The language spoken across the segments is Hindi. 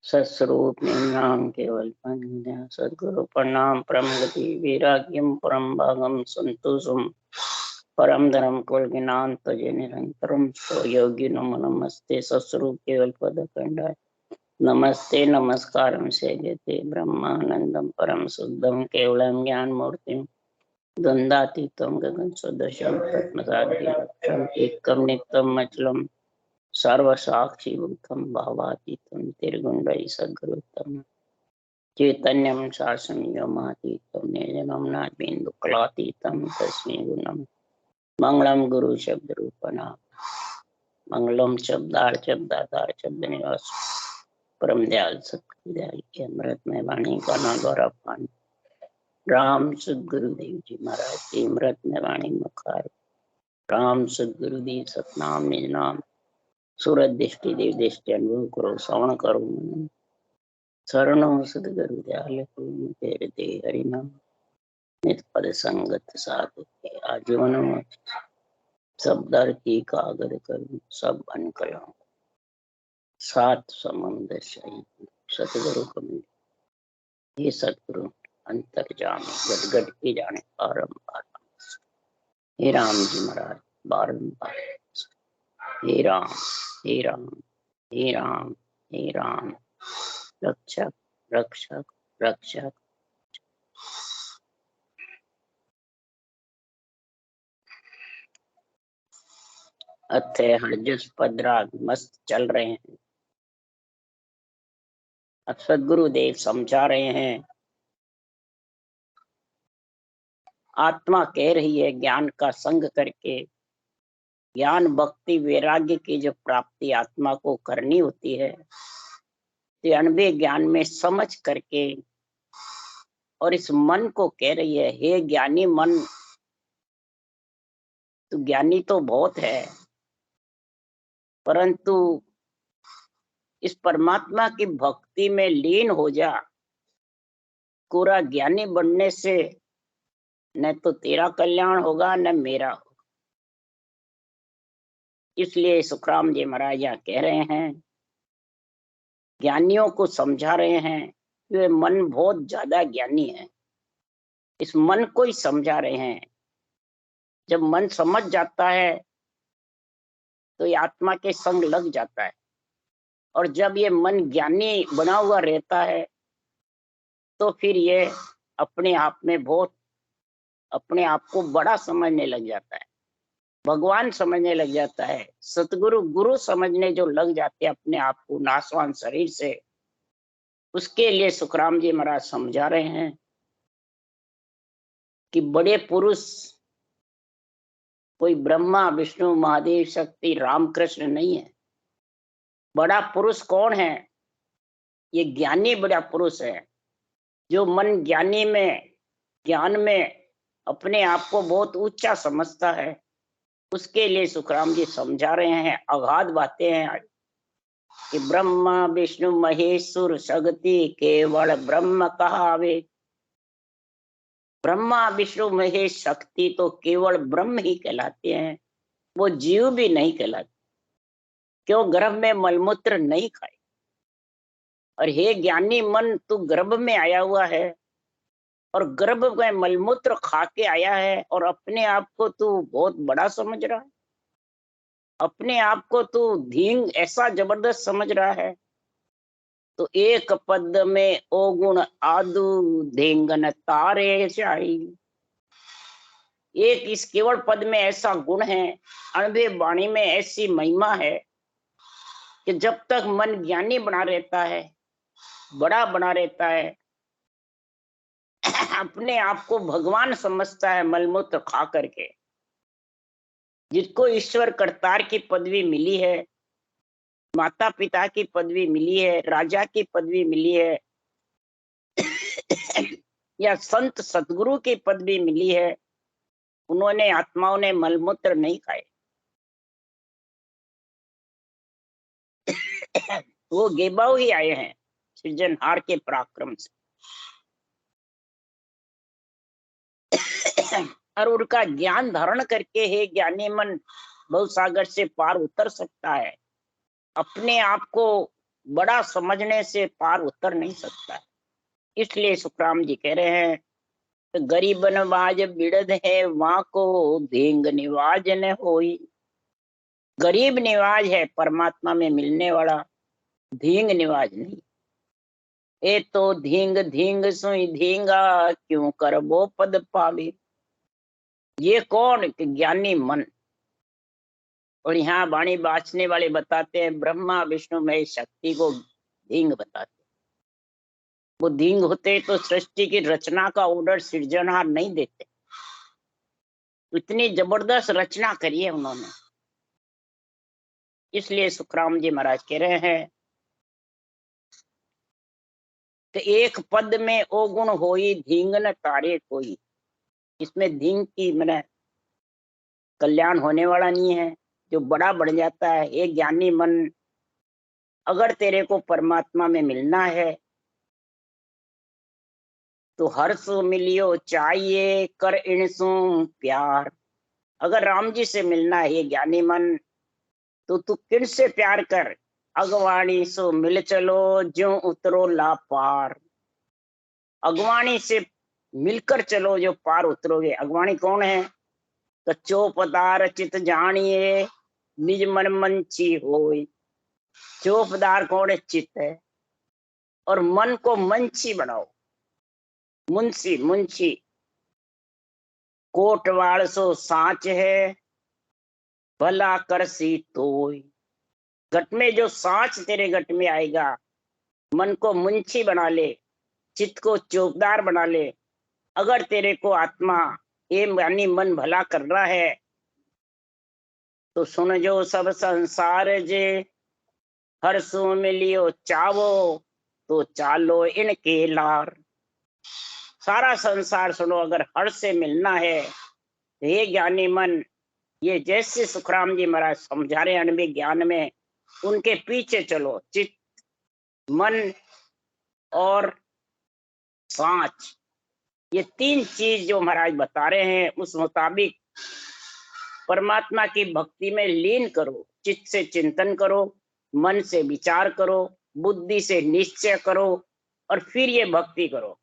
सस्वरूप नाम केवल पंच सद्गुरु प्रणाम परम गति वैराग्यम परम भागम संतोषम परम धर्म कुल ज्ञान तजे निरंतरम तो योगी नमो नमस्ते सस्वरूप केवल पद खंडाय नमस्ते नमस्कारम से जते ब्रह्मानंदम परम शुद्धम केवलम ज्ञान मूर्तिम द्वंद्वातीतम गगन सदृशम तत्मसाद्यम एकम नित्यम अचलम सर्वसाक्षी भूतम भावातीतम तिर्गुंडई सद्गुरुतम चैतन्यम शासनम व्योमातीतम निर्जनम नादबिंदुकलातीतम तस्मै गुणम मंगलम गुरु शब्द रूपना मंगलम शब्दार्थ शब्दाधार शब्द निवास परम दयाल सत्य के अमृत में वाणी का द्वारा पान राम सदगुरुदेव जी महाराज की अमृत में वाणी मुखार राम सदगुरुदेव सतनाम निज नाम सूरत दृष्टि देव दृष्टि अनुभव करो श्रवण करो शरणों सदगुरु दयाल तेरे दे हरिनाम नित पद संगत साधु के आजीवन शब्दर की कागद करूं सब अनकलों सात समुद्र सही सतगुरु को मिले ये सतगुरु अंतर जाने गदगद की जाने बारंबार हे राम जी महाराज बारंबार हे राम हे राम हे राम हे राम रक्षक रक्षक रक्षक अथे हरजस पदराग मस्त चल रहे हैं। अब सदगुरुदेव समझा रहे हैं, आत्मा कह रही है ज्ञान का संग करके ज्ञान भक्ति वैराग्य की जो प्राप्ति आत्मा को करनी होती है तो अनुभव ज्ञान में समझ करके और इस मन को कह रही है हे ज्ञानी मन, तो ज्ञानी तो बहुत है परंतु इस परमात्मा की भक्ति में लीन हो जा। पूरा ज्ञानी बनने से न तो तेरा कल्याण होगा न मेरा होगा। इसलिए सुखराम जी महाराज कह रहे हैं, ज्ञानियों को समझा रहे हैं कि वे मन बहुत ज्यादा ज्ञानी है। इस मन को ही समझा रहे हैं। जब मन समझ जाता है तो ये आत्मा के संग लग जाता है और जब ये मन ज्ञानी बना हुआ रहता है तो फिर ये अपने आप में बहुत अपने आप को बड़ा समझने लग जाता है, भगवान समझने लग जाता है, सतगुरु गुरु समझने जो लग जाते हैं अपने आप को नासवान शरीर से। उसके लिए सुखराम जी महाराज समझा रहे हैं कि बड़े पुरुष कोई ब्रह्मा विष्णु महादेव शक्ति रामकृष्ण नहीं है। बड़ा पुरुष कौन है? ये ज्ञानी बड़ा पुरुष है जो मन ज्ञानी में ज्ञान में अपने आप को बहुत ऊंचा समझता है। उसके लिए सुखराम जी समझा रहे हैं, अगाध बातें हैं कि ब्रह्मा विष्णु महेश्वर शक्ति केवल ब्रह्म कहावे। ब्रह्मा विष्णु महेश शक्ति तो केवल ब्रह्म ही कहलाते हैं, वो जीव भी नहीं कहलाते। क्यों? गर्भ में मलमूत्र नहीं खाए। और हे ज्ञानी मन, तू गर्भ में आया हुआ है और गर्भ में मलमूत्र खा के आया है और अपने आप को तू बहुत बड़ा समझ रहा है। अपने आप को तू धींग ऐसा जबरदस्त समझ रहा है। तो एक पद में ओ गुण आदु धेंगन तारे चाई। एक इस केवल पद में ऐसा गुण है, अनुभव वाणी में ऐसी महिमा है कि जब तक मन ज्ञानी बना रहता है, बड़ा बना रहता है, अपने आप को भगवान समझता है मलमूत्र खा करके। जिसको ईश्वर करतार की पदवी मिली है, माता पिता की पदवी मिली है, राजा की पदवी मिली है या संत सतगुरु की पदवी मिली है, उन्होंने आत्माओं ने मलमूत्र नहीं खाए। वो गेबाऊ ही आए हैं सृजनहार के पराक्रम से। और उनका ज्ञान धारण करके हे ज्ञानी मन भवसागर से पार उतर सकता है। अपने आप को बड़ा समझने से पार उतर नहीं सकता। इसलिए सुखराम जी कह रहे हैं, तो गरीब नवाज बिड़द है वहां को धींग निवाज न होई। गरीब निवाज है परमात्मा में मिलने वाला, धींग निवाज नहीं। ए तो धींग धींग सुई धींगा क्यों कर वो पद पावे। ये कौन कि ज्ञानी मन। और यहाँ वाणी बाँचने वाले बताते हैं ब्रह्मा विष्णु महेश शक्ति को धींग बताते। वो धींग होते तो सृष्टि की रचना का ऑर्डर सृजनहार नहीं देते। इतनी जबरदस्त रचना करी है उन्होंने। इसलिए सुखराम जी महाराज कह रहे हैं कि एक पद में ओ गुण होई धींग न तारे कोई। इसमें धींग की मैंने कल्याण होने वाला नहीं है, जो बड़ा बढ़ जाता है। एक ज्ञानी मन, अगर तेरे को परमात्मा में मिलना है तो हर्ष मिलियो चाहिए कर इणसू प्यार। अगर राम जी से मिलना है ये ज्ञानी मन, तो तू किन से प्यार कर। अगवाणी सो मिल चलो ज्यों उतरो ला पार। अगवाणी से मिलकर चलो जो पार उतरोगे। अगवाणी कौन है? कच्चो पदार चित जानिए निज मन मंची होय। चौपदार कौन है? चित है। और मन को मंची बनाओ। मुंशी मुंशी कोटवाल सो सांच है भला करसी तोय। घट में जो सांच तेरे घट में आएगा, मन को मुंशी बना ले, चित्त को चौपदार बना ले। अगर तेरे को आत्मा ये यानी मन भला करना है तो सुन जो सब संसार जे हर्षो मिलियो चावो तो चालो इनके लार। सारा संसार सुनो, अगर हर्ष से मिलना है तो ये ज्ञानी मन, ये जैसे सुखराम जी महाराज समझा रहे अनबी ज्ञान में, उनके पीछे चलो। चित्त, मन और सांच, ये तीन चीज जो महाराज बता रहे हैं उस मुताबिक परमात्मा की भक्ति में लीन करो। चित्त से चिंतन करो, मन से विचार करो, बुद्धि से निश्चय करो और फिर ये भक्ति करो।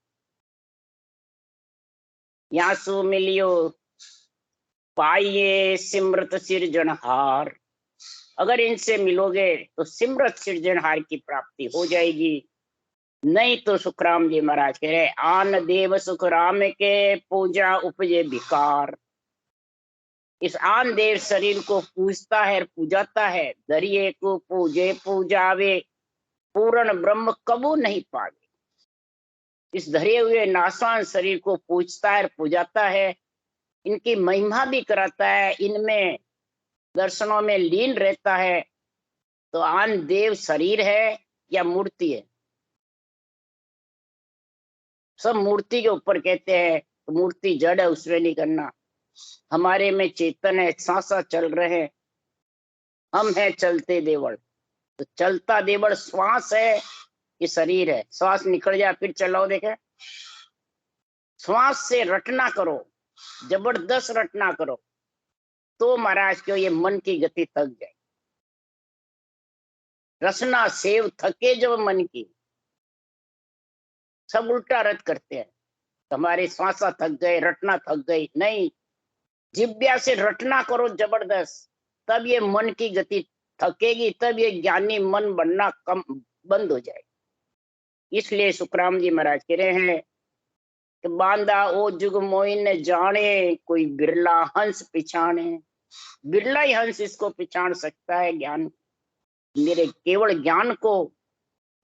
यासु मिलियो पाइये सिमरत सिरजनहार। अगर इनसे मिलोगे तो सिमरत सिरजनहार की प्राप्ति हो जाएगी। नहीं तो सुखराम जी महाराज कह रहे, आन देव सुखराम के पूजा उपजे विकार। इस आन देव शरीर को पूजता है, पूजाता है। दरिये को पूजे पूजावे पूर्ण ब्रह्म कबू नहीं पावे। इस धरे हुए नासवान शरीर को पूजता है, पूजाता है, इनकी महिमा भी कराता है, इनमें दर्शनों में लीन रहता है। तो आन देव शरीर है या मूर्ति है? सब मूर्ति के ऊपर कहते हैं, तो मूर्ति जड़ है, उसमें नहीं करना। हमारे में चेतन है, सांसा चल रहे हैं, हम है चलते देवड़। तो चलता देवड़ श्वास है, ये शरीर है। श्वास निकल जाए फिर चलाओ, देखे। श्वास से रटना करो, जबरदस्त रटना करो, तो महाराज क्यों ये मन की गति थक जाए। रसना सेव थके जब मन की। सब उल्टा रट करते हैं, तुम्हारी श्वासा थक गए, रटना थक गई। नहीं, जिब्या से रटना करो जबरदस्त, तब ये मन की गति थकेगी, तब ये ज्ञानी मन बनना कम बंद हो जाए। इसलिए सुखराम जी महाराज कह रहे हैं कि बांधा ओ जुग मोइन जाने कोई बिरला हंस पिछाने। बिरला ही हंस इसको पिछाड़ सकता है ज्ञान। मेरे केवल ज्ञान को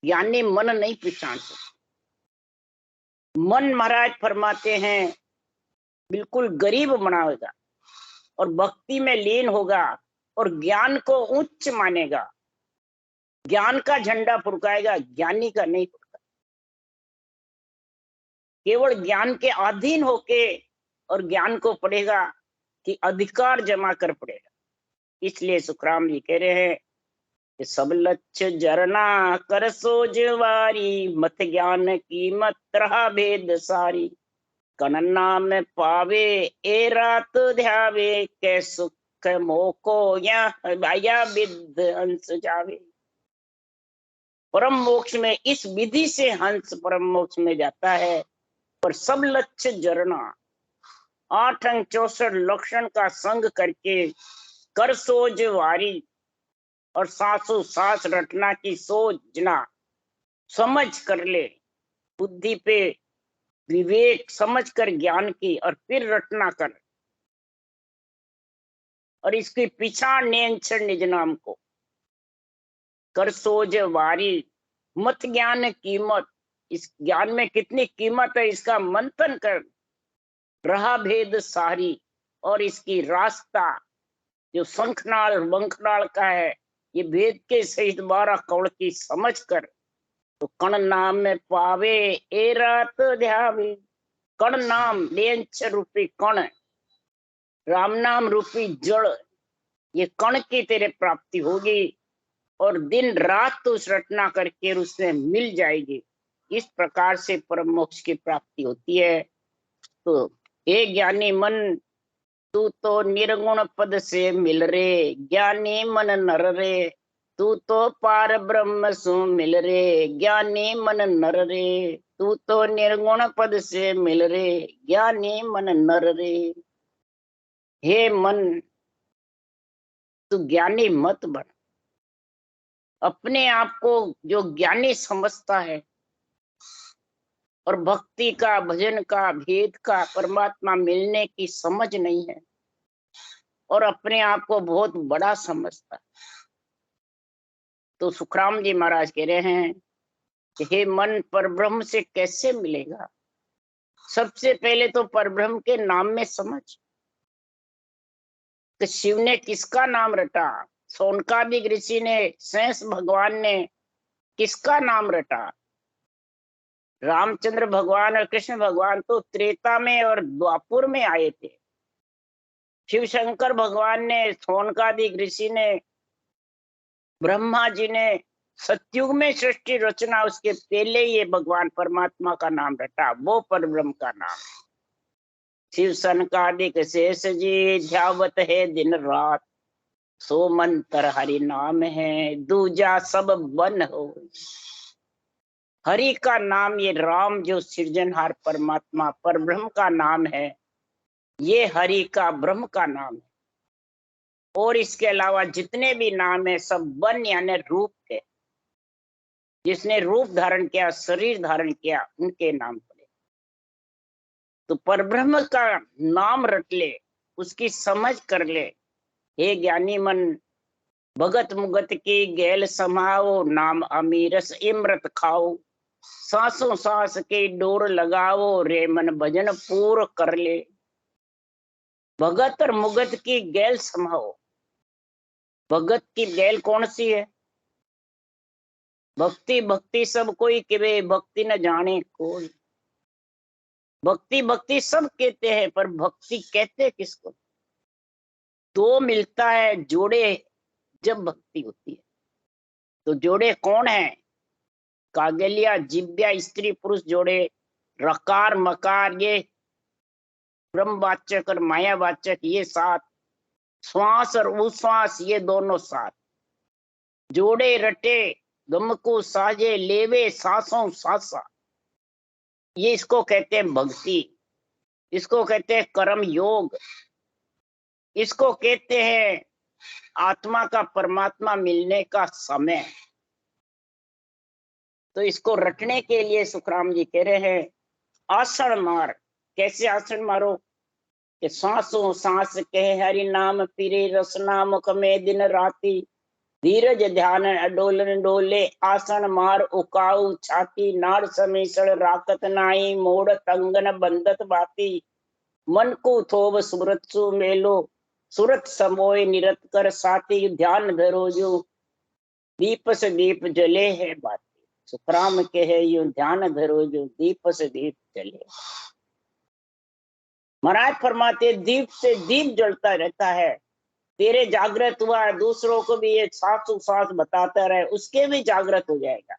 ज्ञानी मन नहीं पिछाड़ सकता। मन महाराज फरमाते हैं बिल्कुल गरीब बनाएगा और भक्ति में लीन होगा और ज्ञान को उच्च मानेगा। ज्ञान का झंडा फुड़काएगा, ज्ञानी का नहीं फुड़का। केवल ज्ञान के अधीन होके और ज्ञान को पढ़ेगा कि अधिकार जमा कर पड़ेगा। इसलिए सुखराम जी कह रहे हैं कि सब लक्ष्य जरना कर सोजवारी मत ज्ञान की मत रहा भेद सारी। कनन्ना में पावे ए रात ध्यावे के सुख मोको या विद अंश जावे। परम मोक्ष में इस विधि से हंस परम मोक्ष में जाता है। पर सब लक्ष्य जरना 8 अंग 64 लक्षण का संग करके कर सोज वारी और सासु सास रटना की सोचना समझ कर ले, बुद्धि पे विवेक समझ कर ज्ञान की और फिर रटना कर, और इसकी पिछाड़ नेंचर निज नाम को कर सोज वारी। मत ज्ञान कीमत, इस ज्ञान में कितनी कीमत है इसका मंथन कर। रहा भेद सारी, और इसकी रास्ता जो शंखनाल बंखनाल का है, ये भेद के सहित 12 कौड़ की समझ कर, तो कण नाम में पावे ए रात ध्यावे। कण नाम लेंच रूपी कण, राम नाम रूपी जड़, ये कण की तेरे प्राप्ति होगी और दिन रात उस रटना करके उसमें मिल जाएगी। इस प्रकार से परम मोक्ष की प्राप्ति होती है। तो हे ज्ञानी मन, तू तो निर्गुण पद से मिल रे, ज्ञानी मन नर रे, तू तो पार ब्रह्म सु मिल रे, ज्ञानी मन नर रे, तू तो निर्गुण पद से मिल रे, ज्ञानी मन नर रे। हे मन, तू ज्ञानी मत बन। अपने आप को जो ज्ञानी समझता है और भक्ति का भजन का भेद का परमात्मा मिलने की समझ नहीं है और अपने आप को बहुत बड़ा समझता है, तो सुखराम जी महाराज कह रहे हैं कि हे मन, परब्रह्म से कैसे मिलेगा? सबसे पहले तो परब्रह्म के नाम में समझ कि शिव ने किसका नाम रटा, सोनकादिक ऋषि ने, शेष भगवान ने किसका नाम रटा। रामचंद्र भगवान और कृष्ण भगवान तो त्रेता में और द्वापुर में आए थे। शिव शंकर भगवान ने, सोनकादिक ऋषि ने, ब्रह्मा जी ने सतयुग में सृष्टि रचना, उसके पहले ये भगवान परमात्मा का नाम रटा, वो परब्रह्म का नाम। शिव सनकादिक शेष जी ध्यावत है दिन रात, सो मंत्र हरि नाम है, दूजा सब बन हो। हरि का नाम, ये राम जो सृजनहार परमात्मा परब्रह्म का नाम है, ये हरि का ब्रह्म का नाम है। और इसके अलावा जितने भी नाम है सब बन यानी रूप है, जिसने रूप धारण किया, शरीर धारण किया, उनके नाम पड़े। तो परब्रह्म का नाम रट ले, उसकी समझ कर ले। हे ज्ञानी मन, भगत मुगत की गैल समाओ, नाम अमीरस इमृत खाओ, सांसों सांस के डोर लगाओ, रे मन भजन पूर कर ले। भगत और मुगत की गैल समाओ। भगत की गैल कौन सी है? भक्ति भक्ति सब कोई के, भक्ति न जाने कोई। भक्ति भक्ति सब कहते हैं, पर भक्ति कहते किसको? दो मिलता है जोड़े जब भक्ति होती है। तो जोड़े कौन है? कागलिया जिब्या स्त्री पुरुष जोड़े, रकार मकार ये ब्रह्मवाचक और मायावाचक ये साथ, श्वास और उश्वास ये दोनों साथ, जोड़े रटे गमको साजे, लेवे सांसों सांसा, ये इसको कहते हैं भक्ति। इसको कहते हैं कर्म योग। इसको कहते हैं आत्मा का परमात्मा मिलने का समय। तो इसको रटने के लिए सुखराम जी कह रहे हैं आसन मार। कैसे आसन मारो? कि सांसों सांस कहे हरि नाम, पीरे रसना मुख में दिन राती, धीरज ध्यान अडोलन डोले, आसन मार उकाऊ छाती, नाड़ समीसण राकत नाई, मोड़ तंगन बंदत बाती, मन को थोब सुरत सु मेलो, सुरत समोय निरत कर साथी, ध्यान धरो जो दीप से दीप जले है बाती। सुखराम के है यूं ध्यान धरो जो दीप से दीप जले। महाराज फरमाते दीप से दीप जलता रहता है। तेरे जागृत हुआ, दूसरों को भी ये सांसों सांस बताता रहे, उसके भी जागृत हो जाएगा।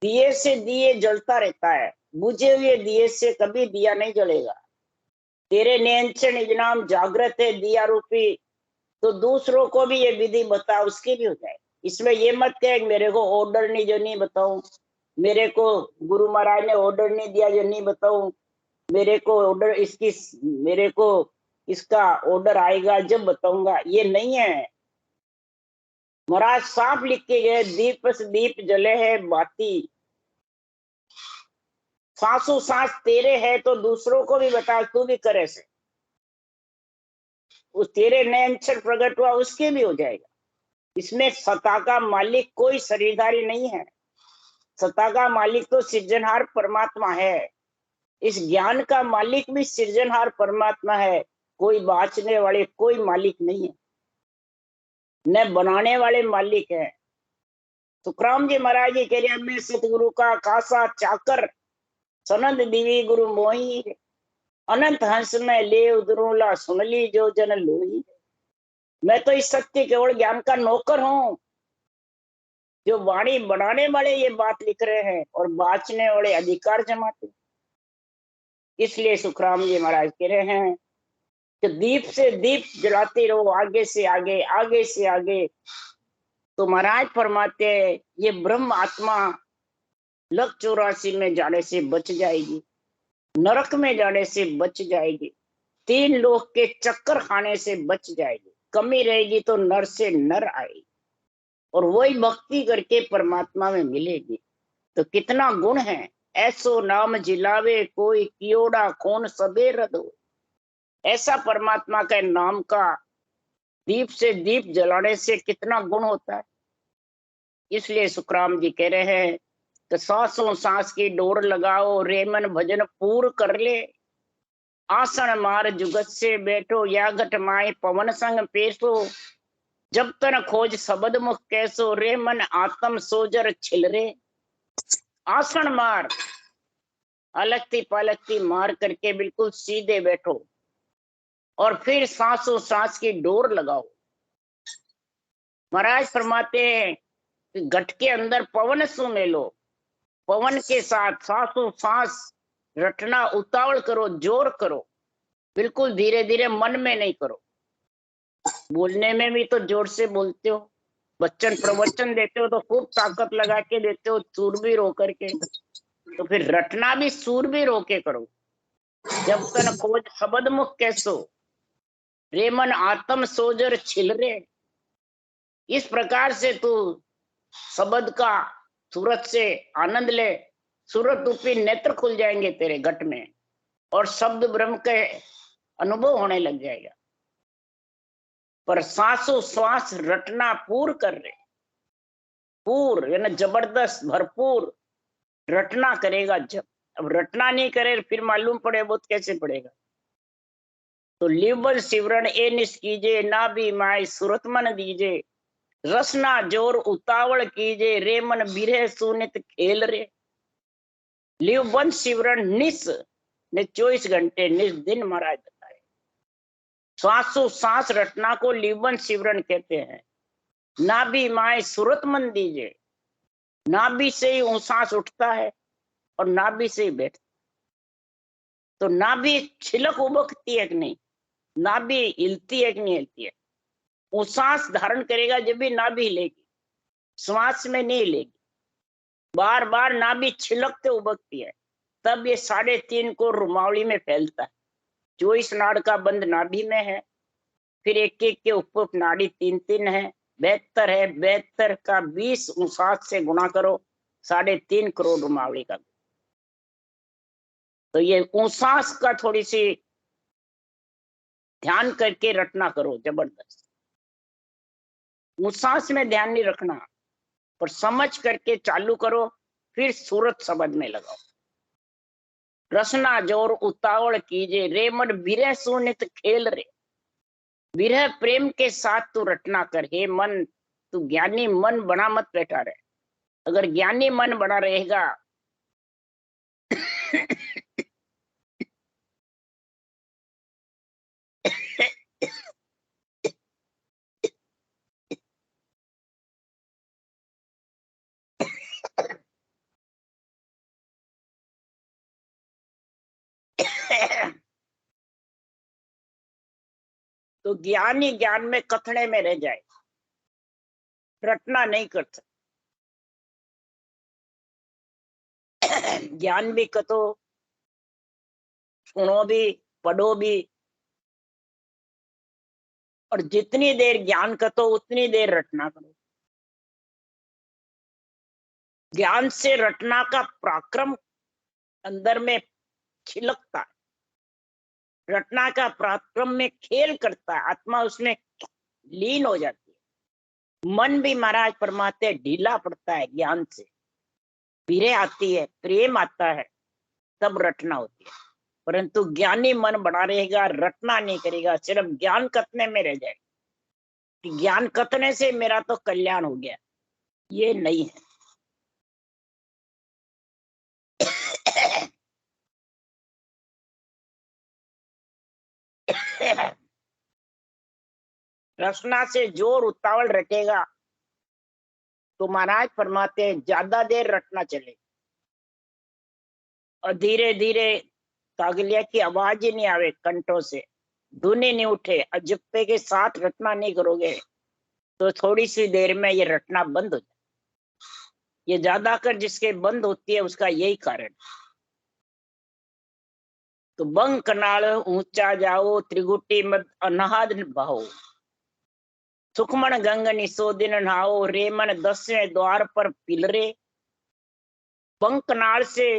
दिए से दिए जलता रहता है, बुझे हुए दिए से कभी दिया नहीं जलेगा। तेरे नैन से निज नाम जागृत है दिया रूपी, तो दूसरों को भी ये विधि बता, उसके भी हो जाए। इसमें ये मत कहे मेरे को ऑर्डर नहीं जो नहीं बताऊं, मेरे को गुरु महाराज ने ऑर्डर नहीं दिया जो नहीं बताऊं, मेरे को ऑर्डर इसकी, मेरे को इसका ऑर्डर आएगा जब बताऊंगा, ये नहीं है। महाराज साफ लिख के गए, दीप से दीप जले है बाती, सांसों सांस तेरे है तो दूसरों को भी बता, तू भी करे से, उस तेरे नए अक्षर प्रकट हुआ उसके भी हो जाएगा। इसमें सत्ता का मालिक कोई शरीरधारी नहीं है, सत्ता का मालिक तो सृजनहार परमात्मा है। इस ज्ञान का मालिक भी सृजनहार परमात्मा है, कोई बांचने वाले कोई मालिक नहीं है, न बनाने वाले मालिक है। सुखराम जी महाराज जी कह रहे मैं सतगुरु का खासा चाकर, सनंद दिवी गुरु मोही, अनंत हंस में ले उदरूला सुन ली जो जन लोही। मैं तो इस सत्य केवल ज्ञान का नौकर हूं, जो वाणी बनाने वाले ये बात लिख रहे हैं और बांचने वाले अधिकार जमाते। इसलिए सुखराम जी महाराज कह रहे हैं कि दीप से दीप जलाते रहो, आगे से आगे, आगे से आगे। तो महाराज फरमाते हैं ये ब्रह्म आत्मा लक 84 में जाने से बच जाएगी, नरक में जाने से बच जाएगी, 3 लोक के चक्कर खाने से बच जाएगी, कमी रहेगी तो नर से नर आएगी और वही भक्ति करके परमात्मा में मिलेगी। तो कितना गुण है, ऐसो नाम जिलावे कोई कियोड़ा कौन सबे रद हो। ऐसा परमात्मा के नाम का दीप से दीप जलाने से कितना गुण होता है। इसलिए सुखराम जी कह रहे हैं कि सांसों सांस की डोर लगाओ, रेमन भजन पूर कर ले, आसन मार जुगत से बैठो, या घट माए पवन संग पेशो, जब तन खोज सबद मुख कैसो, रे मन आत्म सोजर छिल रे। आसन मार, अलगती पलकती मार करके बिल्कुल सीधे बैठो और फिर सांसों सांस की डोर लगाओ। महाराज फरमाते हैं कि घट के अंदर पवन सु में लो, पवन के साथ सांसों सांस रटना उतावल करो, जोर करो, बिल्कुल धीरे धीरे मन में नहीं करो। बोलने में भी तो जोर से बोलते हो, बच्चन प्रवचन देते हो तो खूब ताकत लगा के देते हो, सूरबीर होकर के, तो फिर रटना भी सूरबीर होके करो। जब तन खोज शब्द मुख कैसो, रेमन आत्म सोजर छिल रे। इस प्रकार से तू शब्द का सूरत से आनंद ले, सूरत रूपी नेत्र खुल जाएंगे तेरे घट में और शब्द ब्रह्म के अनुभव होने लग जाएगा। पर सांसों श्वास रटना पूर कर रहे, पूर यानी जबरदस्त भरपूर रटना करेगा। जब अब रटना नहीं करे फिर मालूम पड़े बहुत कैसे पड़ेगा। तो लिबल सिवरण ए निस कीजे, ना भी माय सुरत मन दीजे, रसना जोर उतावल कीजे, रे मन बिरह सुनित खेल रे। लिबल सिवरण निस ने 24 घंटे निस दिन महाराज बताए। श्वासों सांस रटना को लिबन सिवरण कहते हैं। नाभि माए सुरत मन दीजे, नाभि से ही सांस उठता है और नाभि से ही बैठता। तो नाभि छिलक उबकती है कि नहीं, नाभि हिलती है कि नहीं हिलती है। वो सांस धारण करेगा जब भी नाभि हिलेगी, श्वास में नहीं हिलेगी। बार बार नाभि छिलकते उबकती है, तब ये 3.5 को रुमावली में फैलता है। 24 नाड़ का बंद नाभि में है, फिर एक एक के उप नाड़ी 3-3 है, 72 है। 72 का 20 सांस से गुणा करो, 3.5 करोड़ रुमावली का। तो ये सांस का थोड़ी सी ध्यान करके रटना करो जबरदस्त। सांस में ध्यान नहीं रखना, पर समझ करके चालू करो, फिर सूरत शब्द में लगाओ। रसना जोर उतावल कीजे, रे मन बिरह सुनित खेल रे। विरह प्रेम के साथ तू रटना कर। हे मन, तू ज्ञानी मन बना मत बैठा रहे। अगर ज्ञानी मन बना रहेगा तो ज्ञानी ज्ञान में कथने में रह जाए। रटना नहीं कर सकते। ज्ञान भी कतो, सुनो भी, पढ़ो भी, और जितनी देर ज्ञान कतो उतनी देर रटना करो। ज्ञान से रटना का पराक्रम अंदर में खिलकता है, रटना का पराक्रम में खेल करता है, आत्मा उसमें लीन हो जाती है। मन भी महाराज परमात्मा ढीला पड़ता है ज्ञान से, पीरे आती है, प्रेम आता है, तब रटना होती है। परंतु ज्ञानी मन बना रहेगा, रटना नहीं करेगा, सिर्फ ज्ञान कथने में रह जाएगा कि ज्ञान कथने से मेरा तो कल्याण हो गया, ये नहीं है। रचना से जोर उतावल रखेगा तो महाराज फरमाते हैं ज्यादा देर रटना चले, और धीरे धीरे तागलिया की आवाज ही नहीं आवे, कंठों से धुनी नहीं उठे, अजप्पे के साथ रटना नहीं करोगे तो थोड़ी सी देर में ये रटना बंद हो जाए। ये ज्यादा कर जिसके बंद होती है उसका यही कारण। तो बंग कनाल ऊंचा जाओ, त्रिगुटी मत अनाहद बहो, सुखमन गंग निशोदिन नहाओ, रेमन 10वें द्वार पर पिलरे। बंकनाल से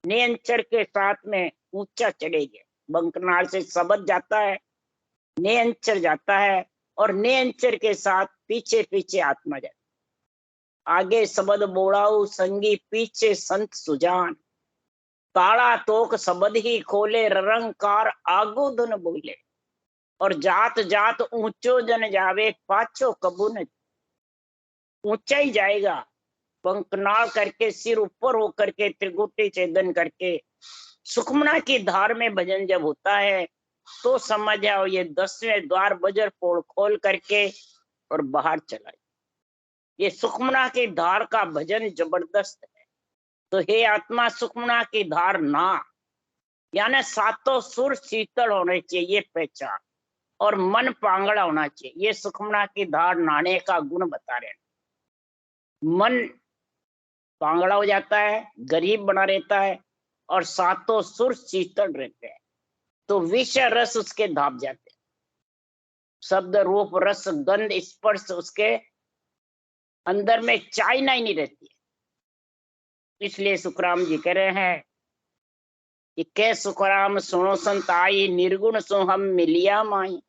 नियंचर के साथ में ऊंचा चढ़ेंगे। बंकनाल से शब्द जाता है, नियंचर जाता है, और नियंचर के साथ पीछे पीछे आत्मा जाती। आगे शब्द बोड़ाऊ संगी, पीछे संत सुजान, काला तोक शब्द ही खोले, ररंकार आगो धुन बोले, और जात जात ऊंचो जन जावे, पाछो कबू न। ऊंचा ही जाएगा, पंखनाल करके, सिर ऊपर होकर के, त्रिगुटी छेदन करके, सुखमना की धार में भजन जब होता है तो समझ आओ ये 10वें द्वार बजर पोल खोल करके और बाहर चला। ये सुखमना की धार का भजन जबरदस्त है। तो हे आत्मा, सुखमना की धार ना, यानी सातों सुर शीतल होने चाहिए, ये पहचान, और मन पांगड़ा होना चाहिए। ये सुखमना की धार नहाने का गुण बता रहे हैं। मन पांगड़ा हो जाता है, गरीब बना रहता है, और सातों सुर शीतल रहते हैं, तो विषय रस उसके धाप जाते हैं। शब्द रूप रस गंध स्पर्श उसके अंदर में चाइना ही नहीं रहती है। इसलिए सुखराम जी कह रहे हैं कि कै सुखराम सुनो संत आई, निर्गुण सो हम मिलिया माई,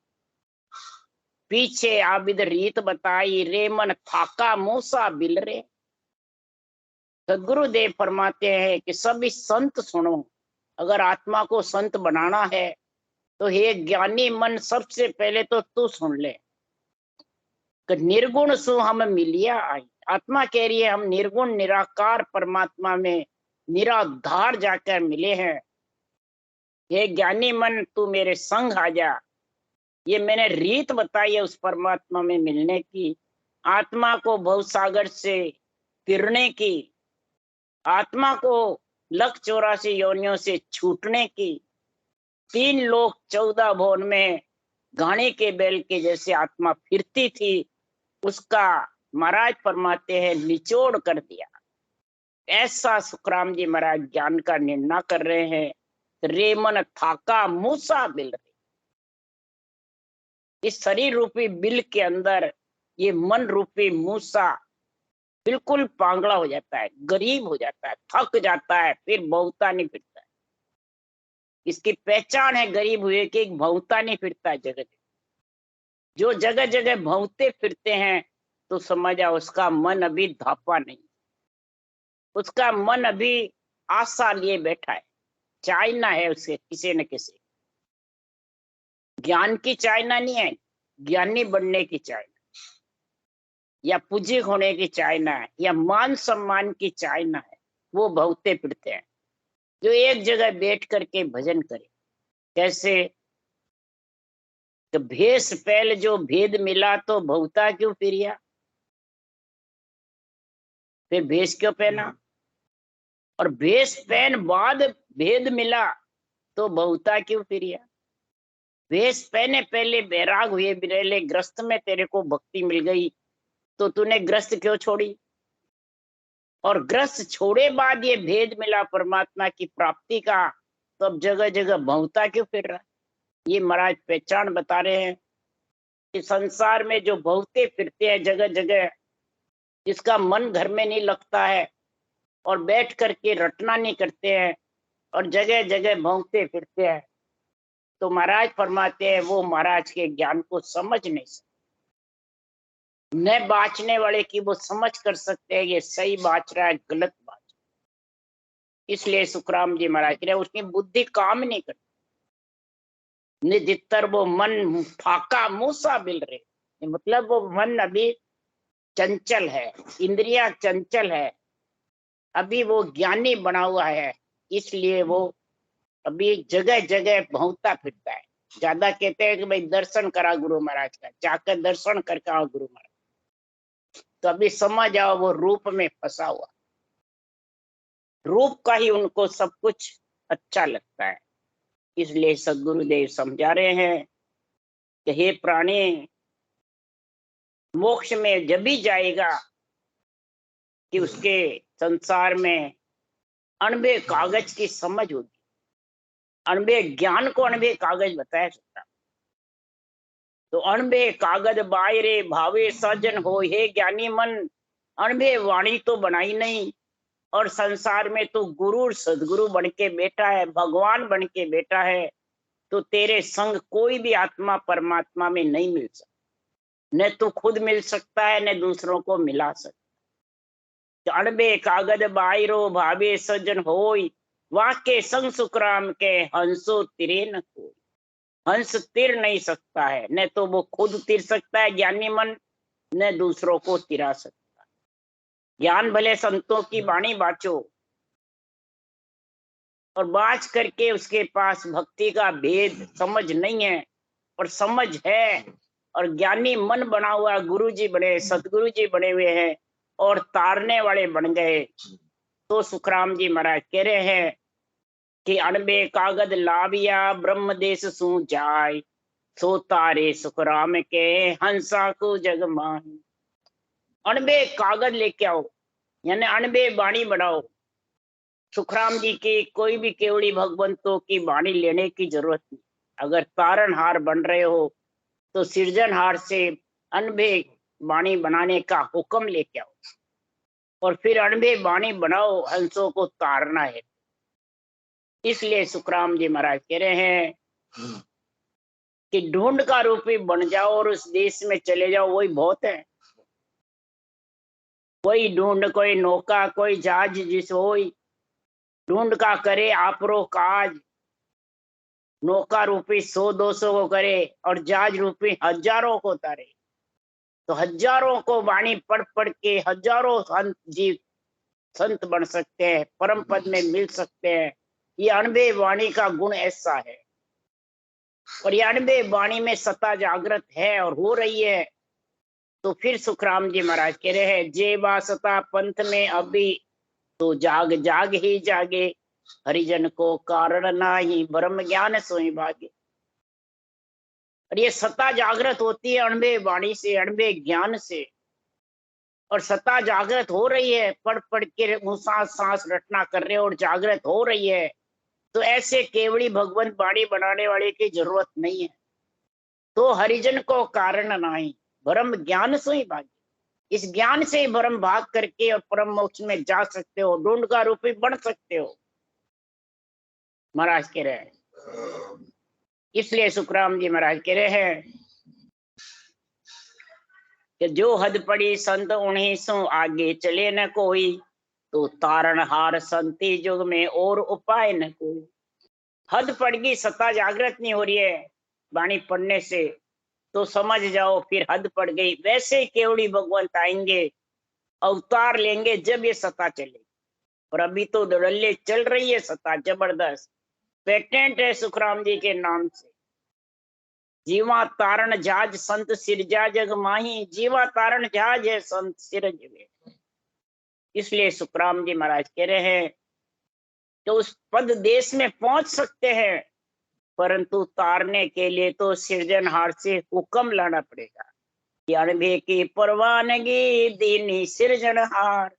पीछे आबिद रीत बताई, रे मन थाका मूसा बिल रे। सदगुरुदेव फरमाते हैं कि सभी संत सुनो। अगर आत्मा को संत बनाना है तो हे ज्ञानी मन, सबसे पहले तो तू सुन ले कि निर्गुण सु हम मिलिया आई। आत्मा कह रही है हम निर्गुण निराकार परमात्मा में निराधार जाकर मिले हैं। हे ज्ञानी मन, तू मेरे संग आ जा। ये मैंने रीत बताई है उस परमात्मा में मिलने की, आत्मा को भवसागर से फिरने की, आत्मा को लख 84 योनियों से छूटने की। 3 लोक 14 भुवन में घाणी के बैल के जैसे आत्मा फिरती थी, उसका महाराज फरमाते हैं निचोड़ कर दिया। ऐसा सुखराम जी महाराज ज्ञान का निर्णय कर रहे हैं। रेमन थाका मूसा बिल रहे। इस शरीर रूपी बिल के अंदर ये मन रूपी मूसा बिल्कुल पांगड़ा हो जाता है, गरीब हो जाता है, थक जाता है, फिर भौंकता नहीं फिरता है। इसकी पहचान है गरीब हुए कि भौंकता नहीं फिरता है जगह जगह। जो जगह जगह भौंकते फिरते हैं तो समझ आओ उसका मन अभी धापा नहीं, उसका मन अभी आशा लिए बैठा है, चाइना है उसे किसी न किसी। ज्ञान की चाइना नहीं है, ज्ञानी बनने की चाइना, या पूज्य होने की चाइना है, या मान सम्मान की चाइना है। वो भौंकते फिरते हैं जो एक जगह बैठ करके भजन करे। कैसे? तो भेष पहले जो भेद मिला तो भौता क्यों फिरिया, फिर भेष क्यों पहना, और भेष पहन बाद भेद मिला तो भौता क्यों फिरिया। भेष पहने पहले बैराग हुए बिरेले ग्रस्त में तेरे को भक्ति मिल गई तो तूने ग्रस्त क्यों छोड़ी? और ग्रस्त छोड़े बाद ये भेद मिला परमात्मा की प्राप्ति का, तो अब जगह जगह भौंकता क्यों फिर रहा? ये महाराज पहचान बता रहे हैं कि संसार में जो भौंकते फिरते हैं जगह जगह, जिसका मन घर में नहीं लगता है और बैठ करके रटना नहीं करते हैं और जगह जगह भौंकते फिरते हैं, तो महाराज फरमाते हैं वो महाराज के ज्ञान को समझ नहीं सकते। न बाँचने वाले की वो समझ कर सकते हैं ये सही बाँच रहा है, गलत बाँच। इसलिए सुखराम जी महाराज कह रहे उसकी बुद्धि काम नहीं करती। निजितर वो मन फाका मूसा बिल रहे, मतलब वो मन अभी चंचल है, इंद्रिया चंचल है, अभी वो ज्ञानी बना हुआ है, इसलिए वो अभी जगह जगह भौंकता फिरता है। ज्यादा कहते हैं कि भाई दर्शन करा गुरु महाराज का, जाकर दर्शन करके आओ गुरु महाराज, तो अभी समझ आओ वो रूप में फंसा हुआ, रूप का ही उनको सब कुछ अच्छा लगता है। इसलिए सदगुरुदेव समझा रहे हैं कि हे प्राणी, मोक्ष में जब भी जाएगा कि उसके संसार में अणबे कागज की समझ होगी। अणबे ज्ञान को अणबे कागज बताया सकता, तो अणबे कागज बायरे भावे सजन हो, हे ज्ञानी मन अणबे वाणी तो बनाई नहीं, और संसार में तो गुरु सदगुरु बन के बैठा है, भगवान बन के बैठा है, तो तेरे संग कोई भी आत्मा परमात्मा में नहीं मिल सकता। न तू खुद मिल सकता है न दूसरों को मिला सकता। अणबे कागज बायरो भावे सजन होय, वाके संग सुखराम के हंसो तिरे न कोई। हंस तिर नहीं सकता है, न तो वो खुद तिर सकता है ज्ञानी मन, न दूसरों को तिरा सकता। ज्ञान भले संतों की वाणी बाचो, और बाच करके उसके पास भक्ति का भेद समझ नहीं है, और समझ है और ज्ञानी मन बना हुआ, गुरु जी बने, सतगुरु जी बने हुए हैं और तारने वाले बन गए, तो सुखराम जी महाराज कह रहे हैं कि अणबे कागज लाविया ब्रह्म देश सू जाय, सो तारे सुखराम के हंसा को जग मान। अणबे कागज लेके आओ, यानी अणबे वाणी बनाओ। सुखराम जी की कोई भी केवड़ी भगवंतों की वाणी लेने की जरूरत नहीं। अगर तारणहार बन रहे हो तो सृजनहार से अनबे वाणी बनाने का हुक्म लेके आओ, और फिर अनबे वाणी बनाओ, हंसों को तारना है। इसलिए सुखराम जी महाराज कह रहे हैं कि ढूंढ का रूपी बन जाओ और उस देश में चले जाओ, वही बहुत है। कोई ढूंढ कोई नौका कोई जहाज जिस होई, ढूंढ का करे आपरो काज। नौका रूपी 100-200 को करे और जहाज रूपी हजारों को तारे, तो हजारों को वाणी पढ़ पढ़ के हजारों संत जी संत बन सकते हैं, परम पद में मिल सकते हैं। ये अणबे वाणी का गुण ऐसा है, और ये अणबे वाणी में सत्ता जागृत है और हो रही है। तो फिर सुखराम जी महाराज कह रहे हैं, जे वासता पंथ में अभी, तो जाग जाग ही जागे, हरिजन को कारण नाही, ब्रह्म ज्ञान सोई भागे। और ये सत्ता जागृत होती है अणबे वाणी से, अणबे ज्ञान से, और सत्ता जागृत हो रही है, पढ़ पढ़ के सांस सांस रटना कर रहे हो और जागृत हो रही है, तो ऐसे केवड़ी भगवंत वाणी बनाने वाले की जरूरत नहीं है। तो हरिजन को कारण नाही, ब्रह्म ज्ञान सोई भागे। इस ज्ञान से ब्रह्म भाग करके और परम मोक्ष में जा सकते हो, ढूंढ का रूपी बन सकते हो, महाराज कह रहे हैं। इसलिए सुखराम जी महाराज कह रहे हैं कि जो हद पड़ी संत उन्हीं सो आगे चले न कोई, तो तारणहार संति युग में और उपाय न कोई। हद पड़ गई, सत्ता जागृत नहीं हो रही है वाणी पढ़ने से, तो समझ जाओ फिर हद पड़ गई। वैसे केवड़ी भगवंत आएंगे, अवतार लेंगे जब ये सत्ता चलेगी, और अभी तो दड़ल्ले चल रही है सत्ता जबरदस्त, पेटेंट है सुखराम जी के नाम से। जीवा तारण जहाज संत सिरजा जग माही, जीवा तारण जहाज है संत सिरज वे। इसलिए सुखराम जी महाराज कह रहे हैं तो उस पद देश में पहुंच सकते हैं, परंतु तारने के लिए तो सृजनहार से हुक्म लाना पड़ेगा। अणबे की परवानगी दीनी सिरजनहार,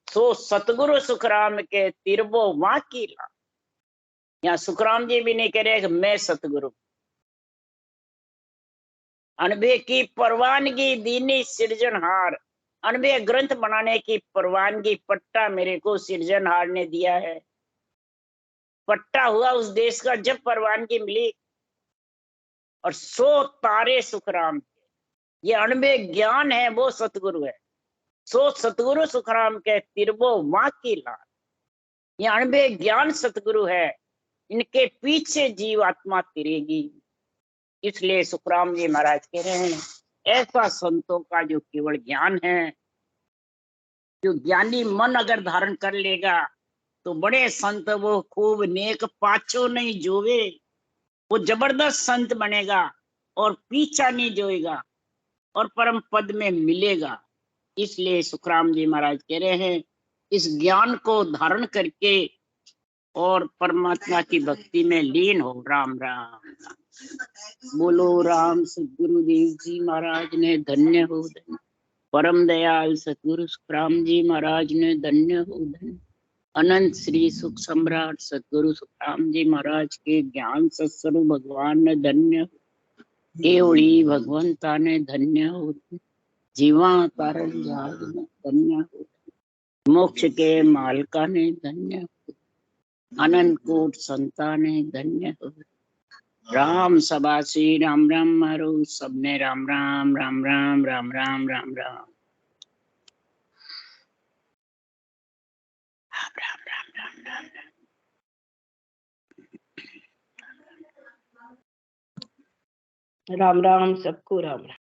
सो सतगुरु सुखराम के तिरबो वहां की ला। यहाँ सुखराम जी भी नहीं कह रहे कि मैं सतगुरु। अणबे की परवानगी दीनी सिरजनहार, अणबे ग्रंथ बनाने की परवानगी, पट्टा मेरे को सिरजनहार ने दिया है। पट्टा हुआ उस देश का जब परवानगी मिली। और सो तारे सुखराम, ये अणबे ज्ञान है वो सतगुरु है। सो सतगुरु सुखराम के तिरबो वहां की लाल, ये अणबे ज्ञान सतगुरु है, इनके पीछे जीवात्मा तिरेगी। इसलिए सुखराम जी महाराज कह रहे हैं ऐसा संतों का जो केवल ज्ञान है, जो ज्ञानी मन अगर धारण कर लेगा तो बड़े संत वो खूब नेक पाछो नहीं जोवे, वो जबरदस्त संत बनेगा और पीछा नहीं जोएगा और परम पद में मिलेगा। इसलिए सुखराम जी महाराज कह रहे हैं इस ज्ञान को धारण करके और परमात्मा की भक्ति में लीन हो। राम राम। बोलो राम सतगुरुदेव जी महाराज ने धन्य हो धन्य। परम दयाल सतगुरु सुखराम जी महाराज ने धन्य हो धन्य। अनंत श्री सुख सम्राट सतगुरु सुखराम जी महाराज के ज्ञान सत्स्वरूप भगवान ने धन्य हो। एवड़ी भगवंता ने धन्य हो। जीवा तारण जहाज ने धन्य हो। मोक्ष के मालका ने धन्य हो। अनंत कोट संता ने धन्य हो। राम सबासी राम राम मारो सबने राम राम राम राम राम राम राम राम राम राम राम राम राम राम सबको राम राम।